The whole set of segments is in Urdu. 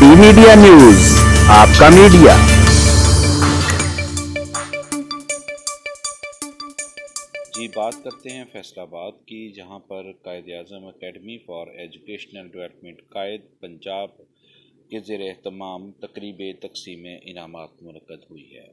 ڈی میڈیا نیوز، آپ کا میڈیا۔ جی بات کرتے ہیں فیصل آباد کی، جہاں پر قائد Azam academy for educational development قائد پنجاب کے زیر اہتمام تقریب تقسیم انعامات منعقد ہوئی ہے۔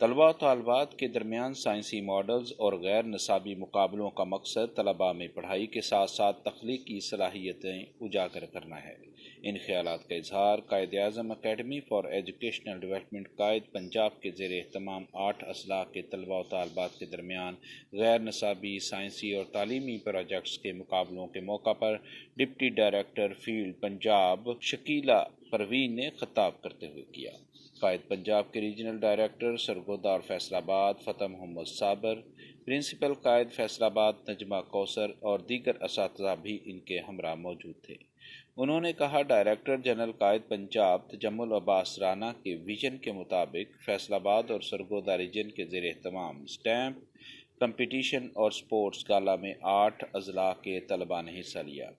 طلباء و طالبات کے درمیان سائنسی ماڈلز اور غیر نصابی مقابلوں کا مقصد طلباء میں پڑھائی کے ساتھ ساتھ تخلیقی صلاحیتیں اجاگر کرنا ہے۔ ان خیالات کا اظہار قائد Azam academy for educational development قائد پنجاب کے زیر اہتمام 8 اضلاع کے طلباء و طالبات کے درمیان غیر نصابی سائنسی اور تعلیمی پروجیکٹس کے مقابلوں کے موقع پر deputy director field Punjab Shakila Parveen نے خطاب کرتے ہوئے کیا۔ قائد پنجاب کے ریجنل ڈائریکٹر سرگودار فیصل آباد فتح محمد صابر، پرنسپل قائد فیصل آباد نجمہ کوثر اور دیگر اساتذہ بھی ان کے ہمراہ موجود تھے۔ انہوں نے کہا، ڈائریکٹر جنرل قائد پنجاب تجمل عباس رانا کے ویژن کے مطابق فیصل آباد اور سرگودا ریجن کے زیر اہتمام اسٹیمپ کمپٹیشن اور سپورٹس گالا میں 8 اضلاع کے طلباء نے حصہ لیا۔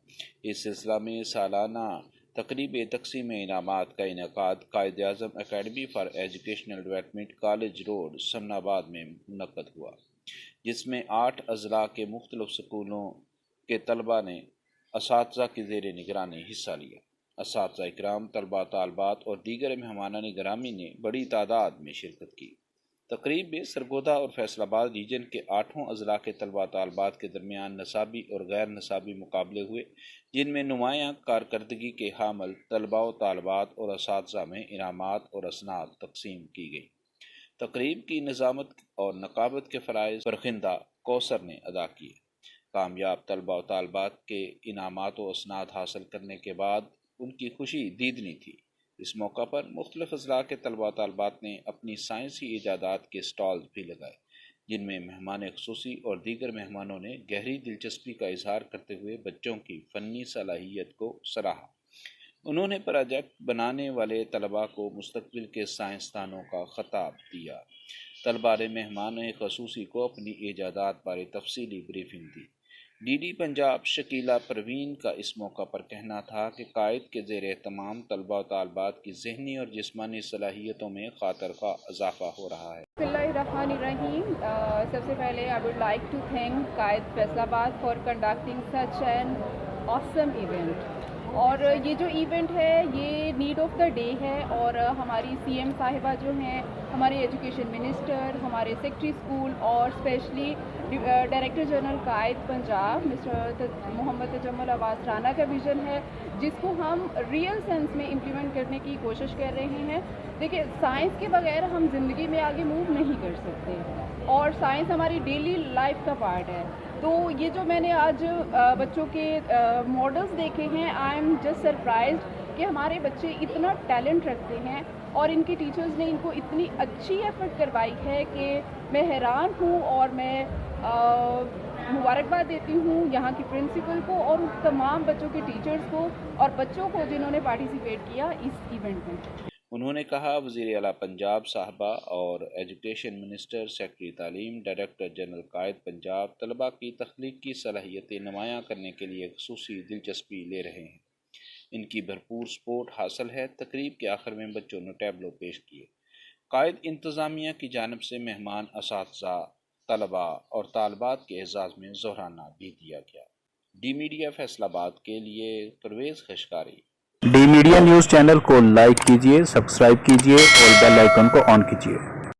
اس سلسلہ میں سالانہ تقریب تقسیم انعامات کا انعقاد Quaid Azam academy for educational development college road Samanabad میں منعقد ہوا، جس میں 8 اضلاع کے مختلف سکولوں کے طلباء نے اساتذہ کی زیر نگرانی حصہ لیا۔ اساتذہ اکرام، طلباء طالبات اور دیگر مہمانان گرامی نے بڑی تعداد میں شرکت کی۔ تقریب میں سرگودا اور فیصل آباد ریجن کے 8 اضلاع کے طلباء طالبات کے درمیان نصابی اور غیر نصابی مقابلے ہوئے، جن میں نمایاں کارکردگی کے حامل طلباء و طالبات اور اساتذہ میں انعامات اور اسناد تقسیم کی گئی۔ تقریب کی نظامت اور نقابت کے فرائض فرخندہ کوثر نے ادا کیے۔ کامیاب طلباء و طالبات کے انعامات و اسناد حاصل کرنے کے بعد ان کی خوشی دیدنی تھی۔ اس موقع پر مختلف اضلاع کے طلباء و طالبات نے اپنی سائنسی ایجادات کے سٹالز بھی لگائے، جن میں مہمان خصوصی اور دیگر مہمانوں نے گہری دلچسپی کا اظہار کرتے ہوئے بچوں کی فنی صلاحیت کو سراہا۔ انہوں نے پروجیکٹ بنانے والے طلباء کو مستقبل کے سائنسدانوں کا خطاب دیا۔ طلباء نے مہمان خصوصی کو اپنی ایجادات بارے تفصیلی بریفنگ دی۔ ڈی ڈی پنجاب شکیلہ پروین کا اس موقع پر کہنا تھا کہ قائد کے زیر اہتمام طلباء و طالبات کی ذہنی اور جسمانی صلاحیتوں میں خاطر خواہ اضافہ ہو رہا ہے۔ بسم اللہ الرحمن الرحیم۔ سب سے پہلے I would like to thank قائد فیصل آباد for conducting such an awesome event۔ اور یہ جو ایونٹ ہے یہ نیڈ آف دا ڈے ہے، اور ہماری سی ایم صاحبہ جو ہیں، ہمارے ایجوکیشن منسٹر، ہمارے سیکرٹری اسکول اور اسپیشلی ڈائریکٹر جنرل قائد پنجاب مسٹر محمد تجمل عباس رانا کا ویژن ہے، جس کو ہم ریئل سینس میں امپلیمنٹ کرنے کی کوشش کر رہے ہیں۔ دیکھیں، سائنس کے بغیر ہم زندگی میں آگے موو نہیں کر سکتے، اور سائنس ہماری ڈیلی لائف کا پارٹ ہے۔ تو یہ جو میں نے آج بچوں کے ماڈلز دیکھے ہیں، آئی ایم جسٹ سرپرائزڈ کہ ہمارے بچے اتنا ٹیلنٹ رکھتے ہیں، اور ان کے ٹیچرز نے ان کو اتنی اچھی ایفرٹ کروائی ہے کہ میں حیران ہوں، اور میں مبارکباد دیتی ہوں یہاں کی پرنسپل کو اور تمام بچوں کے ٹیچرز کو اور بچوں کو جنہوں نے پارٹیسپیٹ کیا اس ایونٹ میں۔ انہوں نے کہا، وزیر اعلیٰ پنجاب صاحبہ اور ایجوکیشن منسٹر، سیکرٹری تعلیم، ڈائریکٹر جنرل قائد پنجاب طلباء کی تخلیقی صلاحیتیں نمایاں کرنے کے لیے خصوصی دلچسپی لے رہے ہیں۔ ان کی بھرپور سپورٹ حاصل ہے۔ تقریب کے آخر میں بچوں نے ٹیبلو پیش کیے۔ قائد انتظامیہ کی جانب سے مہمان اساتذہ، طلباء اور طالبات کے اعزاز میں ظہرانہ بھی دیا گیا۔ ڈی میڈیا فیصل آباد کے لیے پرویز خشکاری۔ ڈی میڈیا نیوز چینل کو لائک کیجیے، سبسکرائب کیجیے اور بیل آئیکن کو آن کیجیے۔